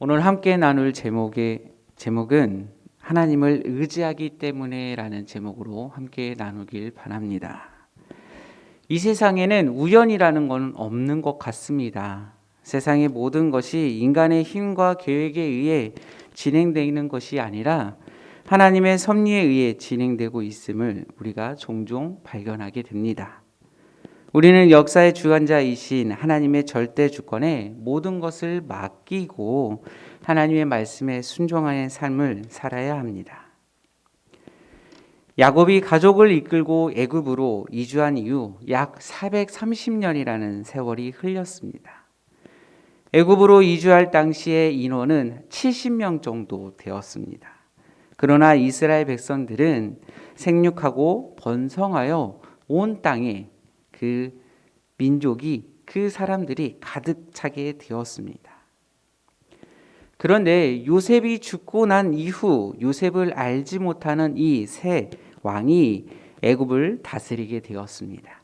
오늘 함께 나눌 제목은 하나님을 의지하기 때문에 라는 제목으로 함께 나누길 바랍니다. 이 세상에는 우연이라는 건 없는 것 같습니다. 세상의 모든 것이 인간의 힘과 계획에 의해 진행되는 것이 아니라 하나님의 섭리에 의해 진행되고 있음을 우리가 종종 발견하게 됩니다. 우리는 역사의 주관자이신 하나님의 절대 주권에 모든 것을 맡기고 하나님의 말씀에 순종하는 삶을 살아야 합니다. 야곱이 가족을 이끌고 애굽으로 이주한 이후 약 430년이라는 세월이 흘렸습니다. 애굽으로 이주할 당시의 인원은 70명 정도 되었습니다. 그러나 이스라엘 백성들은 생육하고 번성하여 온 땅에 그 민족이, 그 사람들이 가득 차게 되었습니다. 그런데 요셉이 죽고 난 이후 요셉을 알지 못하는 이 새 왕이 애굽을 다스리게 되었습니다.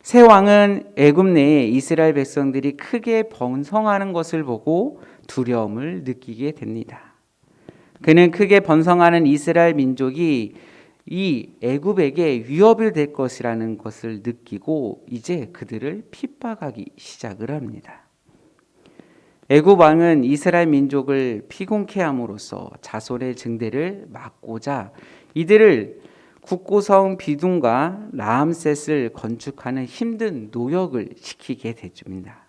새 왕은 애굽 내에 이스라엘 백성들이 크게 번성하는 것을 보고 두려움을 느끼게 됩니다. 그는 크게 번성하는 이스라엘 민족이 이 애굽에게 위협이 될 것이라는 것을 느끼고 이제 그들을 핍박하기 시작을 합니다. 애굽 왕은 이스라엘 민족을 피곤케 함으로써 자손의 증대를 막고자 이들을 국고성 비둔과 라암셋을 건축하는 힘든 노역을 시키게 됩니다.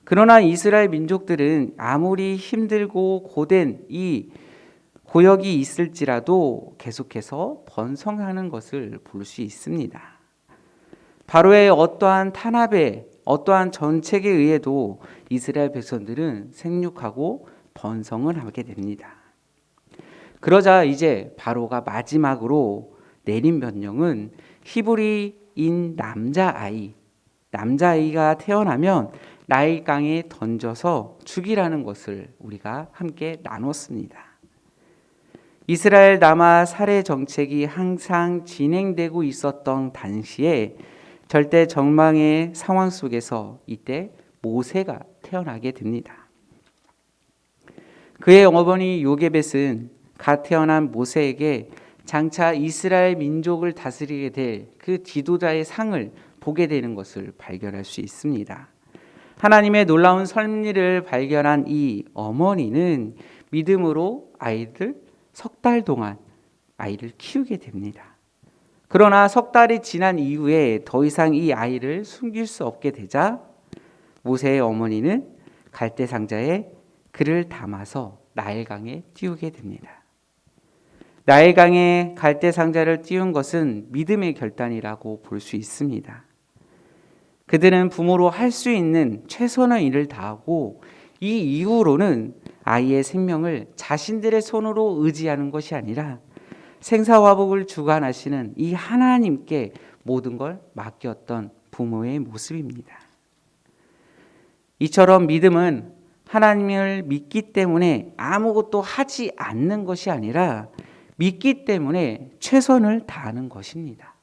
그러나 이스라엘 민족들은 아무리 힘들고 고된 이 고역이 있을지라도 계속해서 번성하는 것을 볼 수 있습니다. 바로의 어떠한 탄압에 어떠한 정책에 의해도 이스라엘 백성들은 생육하고 번성을 하게 됩니다. 그러자 이제 바로가 마지막으로 내린 명령은 히브리인 남자아이가 태어나면 나일강에 던져서 죽이라는 것을 우리가 함께 나눴습니다. 이스라엘 남아 살해 정책이 항상 진행되고 있었던 당시에 절대 절망의 상황 속에서 이때 모세가 태어나게 됩니다. 그의 어머니 요게벳은 갓 태어난 모세에게 장차 이스라엘 민족을 다스리게 될 그 지도자의 상을 보게 되는 것을 발견할 수 있습니다. 하나님의 놀라운 섭리를 발견한 이 어머니는 믿음으로 석 달 동안 아이를 키우게 됩니다. 그러나 석 달이 지난 이후에 더 이상 이 아이를 숨길 수 없게 되자 모세의 어머니는 갈대 상자에 그를 담아서 나일강에 띄우게 됩니다. 나일강에 갈대 상자를 띄운 것은 믿음의 결단이라고 볼 수 있습니다. 그들은 부모로 할 수 있는 최선의 일을 다하고 이 이후로는 아이의 생명을 자신들의 손으로 의지하는 것이 아니라 생사화복을 주관하시는 이 하나님께 모든 걸 맡겼던 부모의 모습입니다. 이처럼 믿음은 하나님을 믿기 때문에 아무것도 하지 않는 것이 아니라 믿기 때문에 최선을 다하는 것입니다.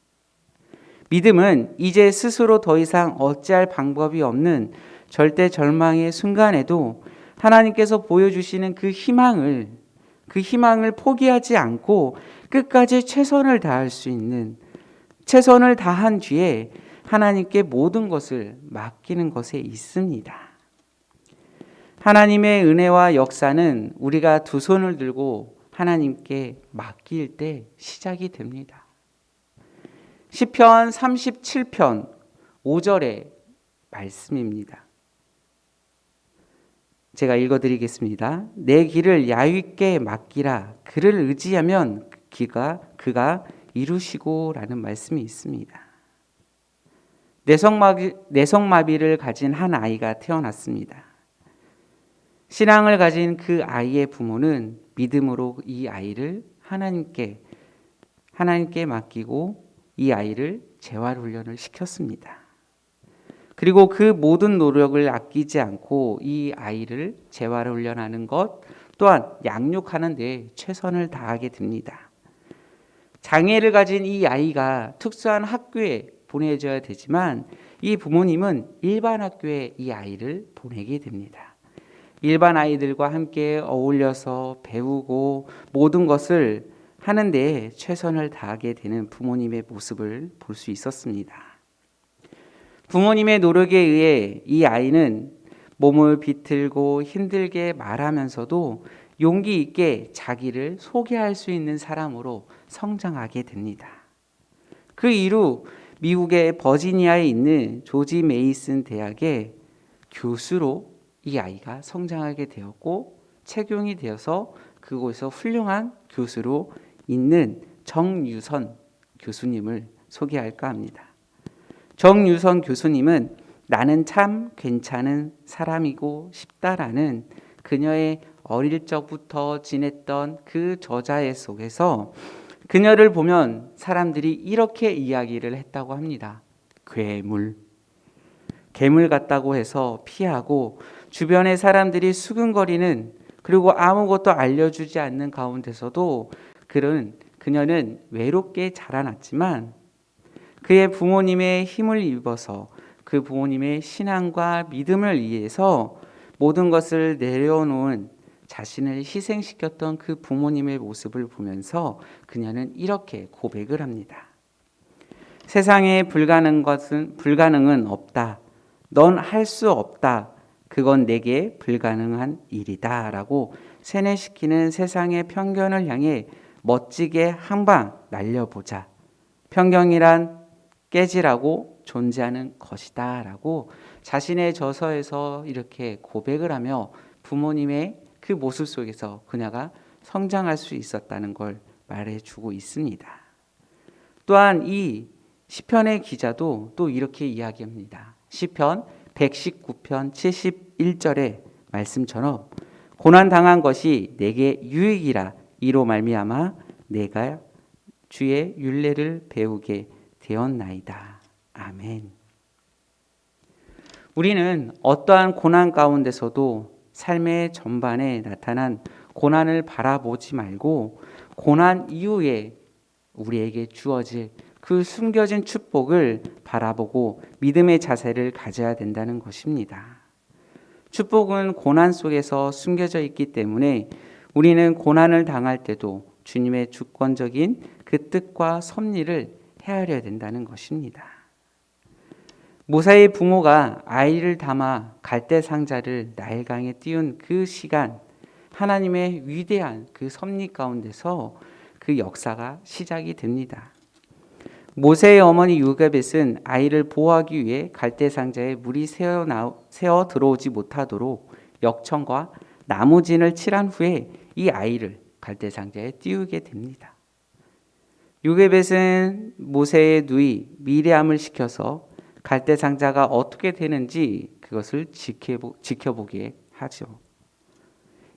믿음은 이제 스스로 더 이상 어찌할 방법이 없는 절대 절망의 순간에도 하나님께서 보여주시는 그 희망을 포기하지 않고 끝까지 최선을 다할 수 있는, 최선을 다한 뒤에 하나님께 모든 것을 맡기는 것에 있습니다. 하나님의 은혜와 역사는 우리가 두 손을 들고 하나님께 맡길 때 시작이 됩니다. 시편 37편 5절의 말씀입니다. 제가 읽어드리겠습니다. 내 길을 야윗께 맡기라. 그를 의지하면 그가 이루시고 라는 말씀이 있습니다. 내성마비를 가진 한 아이가 태어났습니다. 신앙을 가진 그 아이의 부모는 믿음으로 이 아이를 하나님께 맡기고 이 아이를 재활훈련을 시켰습니다. 그리고 그 모든 노력을 아끼지 않고 이 아이를 재활훈련하는 것 또한 양육하는 데 최선을 다하게 됩니다. 장애를 가진 이 아이가 특수한 학교에 보내줘야 되지만 이 부모님은 일반 학교에 이 아이를 보내게 됩니다. 일반 아이들과 함께 어울려서 배우고 모든 것을 하는데 최선을 다하게 되는 부모님의 모습을 볼 수 있었습니다. 부모님의 노력에 의해 이 아이는 몸을 비틀고 힘들게 말하면서도 용기 있게 자기를 소개할 수 있는 사람으로 성장하게 됩니다. 그 이후 미국의 버지니아에 있는 조지 메이슨 대학의 교수로 이 아이가 성장하게 되었고 책용이 되어서 그곳에서 훌륭한 교수로 있는 정유선 교수님을 소개할까 합니다. 정유선 교수님은 나는 참 괜찮은 사람이고 싶다라는 그녀의 어릴 적부터 지냈던 그 저자의 속에서 그녀를 보면 사람들이 이렇게 이야기를 했다고 합니다. 괴물 같다고 해서 피하고 주변의 사람들이 수근거리는 그리고 아무것도 알려주지 않는 가운데서도 그녀는 외롭게 자라났지만 그의 부모님의 힘을 입어서 그 부모님의 신앙과 믿음을 위해서 모든 것을 내려놓은 자신을 희생시켰던 그 부모님의 모습을 보면서 그녀는 이렇게 고백을 합니다. 세상에 불가능은 없다. 넌 할 수 없다. 그건 내게 불가능한 일이다. 라고 세뇌시키는 세상의 편견을 향해 멋지게 한 방 날려보자. 편견이란 깨지라고 존재하는 것이다. 라고 자신의 저서에서 이렇게 고백을 하며 부모님의 그 모습 속에서 그녀가 성장할 수 있었다는 걸 말해주고 있습니다. 또한 이 시편의 기자도 또 이렇게 이야기합니다. 시편 119편 71절의 말씀처럼 고난당한 것이 내게 유익이라 이로 말미암아 내가 주의 율례를 배우게 되었나이다. 아멘. 우리는 어떠한 고난 가운데서도 삶의 전반에 나타난 고난을 바라보지 말고 고난 이후에 우리에게 주어질 그 숨겨진 축복을 바라보고 믿음의 자세를 가져야 된다는 것입니다. 축복은 고난 속에서 숨겨져 있기 때문에 우리는 고난을 당할 때도 주님의 주권적인 그 뜻과 섭리를 헤아려야 된다는 것입니다. 모세의 부모가 아이를 담아 갈대 상자를 나일강에 띄운 그 시간, 하나님의 위대한 그 섭리 가운데서 그 역사가 시작이 됩니다. 모세의 어머니 요게벳은 아이를 보호하기 위해 갈대 상자에 물이 새어 들어오지 못하도록 역청과 나무진을 칠한 후에 이 아이를 갈대 상자에 띄우게 됩니다. 요게벳은 모세의 누이 미리암을 시켜서 갈대 상자가 어떻게 되는지 그것을 지켜보게 하죠.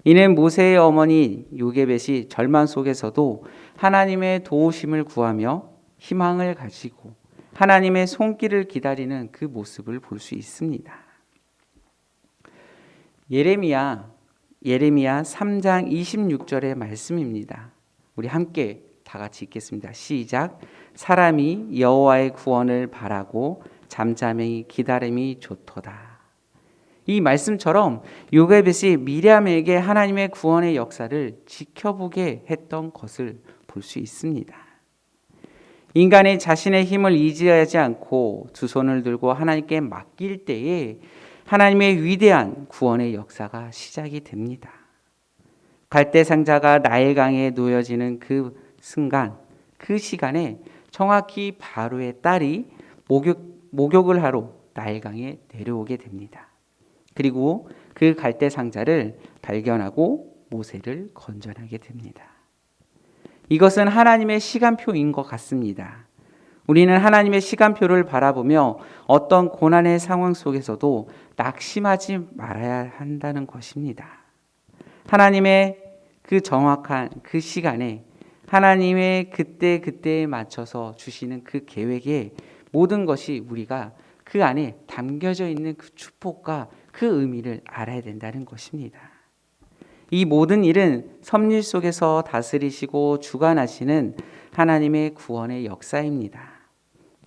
이는 모세의 어머니 요게벳이 절망 속에서도 하나님의 도우심을 구하며 희망을 가지고 하나님의 손길을 기다리는 그 모습을 볼 수 있습니다. 예레미야 3장 26절의 말씀입니다. 우리 함께 다 같이 읽겠습니다. 시작. 사람이 여호와의 구원을 바라고 잠잠히 기다림이 좋도다. 이 말씀처럼 요게벳이 미리암에게 하나님의 구원의 역사를 지켜보게 했던 것을 볼 수 있습니다. 인간이 자신의 힘을 의지하지 않고 두 손을 들고 하나님께 맡길 때에 하나님의 위대한 구원의 역사가 시작이 됩니다. 갈대 상자가 나일강에 놓여지는 그 순간, 그 시간에 정확히 바로의 딸이 목욕을 하러 나일강에 내려오게 됩니다. 그리고 그 갈대 상자를 발견하고 모세를 건져내게 됩니다. 이것은 하나님의 시간표인 것 같습니다. 우리는 하나님의 시간표를 바라보며 어떤 고난의 상황 속에서도 낙심하지 말아야 한다는 것입니다. 하나님의 그 정확한 그 시간에 하나님의 그때에 맞춰서 주시는 그 계획에 모든 것이 우리가 그 안에 담겨져 있는 그 축복과 그 의미를 알아야 된다는 것입니다. 이 모든 일은 섭리 속에서 다스리시고 주관하시는 하나님의 구원의 역사입니다.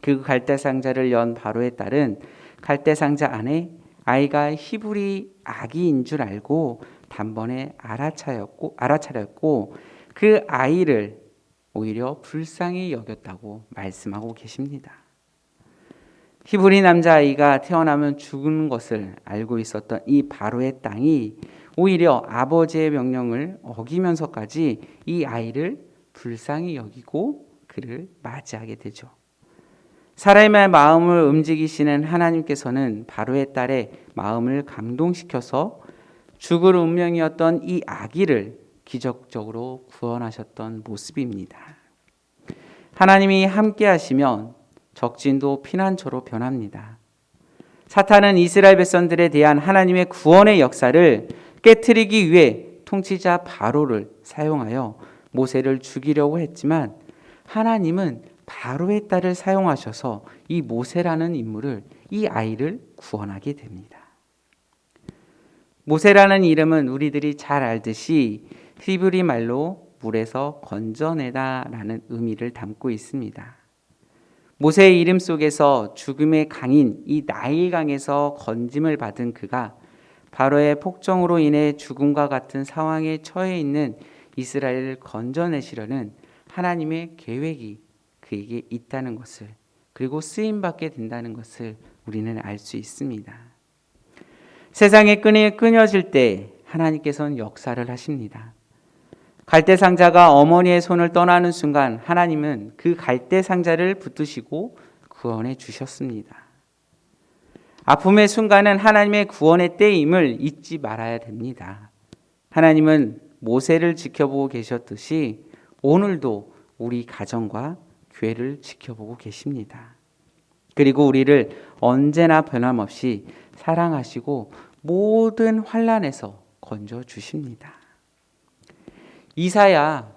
그 갈대 상자를 연 바로의 딸은 갈대 상자 안에 아이가 히브리 아기인 줄 알고 단번에 알아차렸고 그 아이를 오히려 불쌍히 여겼다고 말씀하고 계십니다. 히브리 남자아이가 태어나면 죽는 것을 알고 있었던 이 바로의 땅이 오히려 아버지의 명령을 어기면서까지 이 아이를 불쌍히 여기고 그를 맞이하게 되죠. 사람의 마음을 움직이시는 하나님께서는 바로의 딸의 마음을 감동시켜서 죽을 운명이었던 이 아기를 기적적으로 구원하셨던 모습입니다. 하나님이 함께 하시면 적진도 피난처로 변합니다. 사탄은 이스라엘 백성들에 대한 하나님의 구원의 역사를 깨트리기 위해 통치자 바로를 사용하여 모세를 죽이려고 했지만 하나님은 바로의 딸을 사용하셔서 이 모세라는 인물을, 이 아이를 구원하게 됩니다. 모세라는 이름은 우리들이 잘 알듯이 히브리 말로 물에서 건져내다라는 의미를 담고 있습니다. 모세의 이름 속에서 죽음의 강인 이 나일강에서 건짐을 받은 그가 바로의 폭정으로 인해 죽음과 같은 상황에 처해 있는 이스라엘을 건져내시려는 하나님의 계획이 그에게 있다는 것을, 그리고 쓰임받게 된다는 것을 우리는 알 수 있습니다. 세상의 끈이 끊어질 때 하나님께서는 역사를 하십니다. 갈대 상자가 어머니의 손을 떠나는 순간 하나님은 그 갈대 상자를 붙드시고 구원해 주셨습니다. 아픔의 순간은 하나님의 구원의 때임을 잊지 말아야 됩니다. 하나님은 모세를 지켜보고 계셨듯이 오늘도 우리 가정과 교회를 지켜보고 계십니다. 그리고 우리를 언제나 변함없이 사랑하시고 모든 환난에서 건져 주십니다. 이사야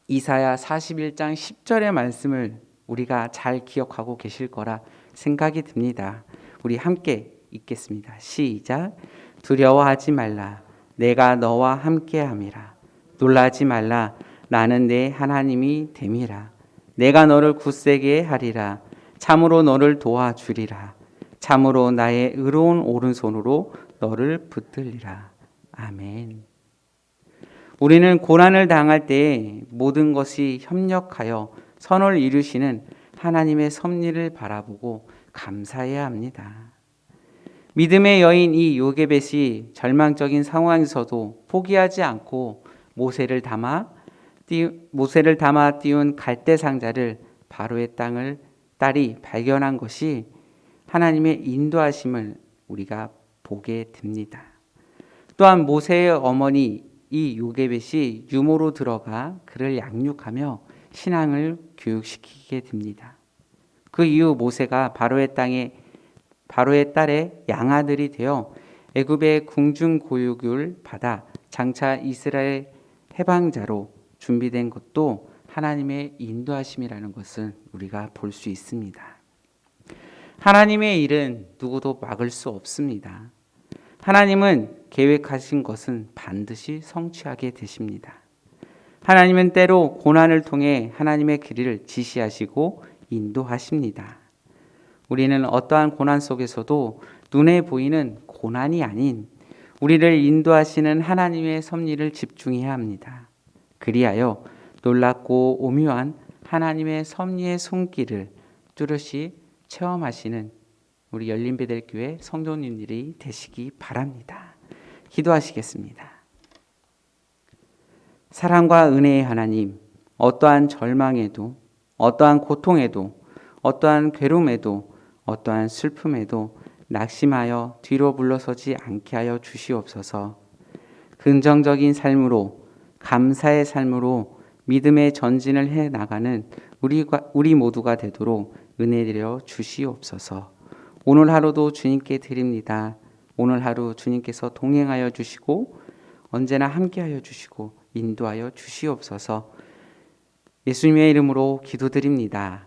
41장 10절의 말씀을 우리가 잘 기억하고 계실 거라 생각이 듭니다. 우리 함께 읽겠습니다. 시작. 두려워하지 말라. 내가 너와 함께함이라. 놀라지 말라. 나는 내 하나님이 됨이라. 내가 너를 굳세게 하리라. 참으로 너를 도와주리라. 참으로 나의 의로운 오른손으로 너를 붙들리라. 아멘. 우리는 고난을 당할 때 모든 것이 협력하여 선을 이루시는 하나님의 섭리를 바라보고 감사해야 합니다. 믿음의 여인 이 요게벳이 절망적인 상황에서도 포기하지 않고 모세를 담아 띄운 갈대 상자를 바로의 딸이 발견한 것이 하나님의 인도하심을 우리가 보게 됩니다. 또한 모세의 어머니 이 요게벳이 유모로 들어가 그를 양육하며 신앙을 교육시키게 됩니다. 그 이후 모세가 바로의 딸의 양아들이 되어 애굽의 궁중 교육을 받아 장차 이스라엘 해방자로 준비된 것도 하나님의 인도하심이라는 것을 우리가 볼 수 있습니다. 하나님의 일은 누구도 막을 수 없습니다. 하나님은 계획하신 것은 반드시 성취하게 되십니다. 하나님은 때로 고난을 통해 하나님의 길을 지시하시고 인도하십니다. 우리는 어떠한 고난 속에서도 눈에 보이는 고난이 아닌 우리를 인도하시는 하나님의 섭리를 집중해야 합니다. 그리하여 놀랍고 오묘한 하나님의 섭리의 손길을 뚜렷이 체험하시는 우리 열린베델교회 성도님들이 되시기 바랍니다. 기도하시겠습니다. 사랑과 은혜의 하나님, 어떠한 절망에도, 어떠한 고통에도, 어떠한 괴로움에도, 어떠한 슬픔에도 낙심하여 뒤로 물러서지 않게 하여 주시옵소서. 긍정적인 삶으로, 감사의 삶으로 믿음의 전진을 해 나가는 우리 모두가 되도록 은혜드려 주시옵소서. 오늘 하루도 주님께 드립니다. 오늘 하루 주님께서 동행하여 주시고 언제나 함께하여 주시고 인도하여 주시옵소서. 예수님의 이름으로 기도드립니다.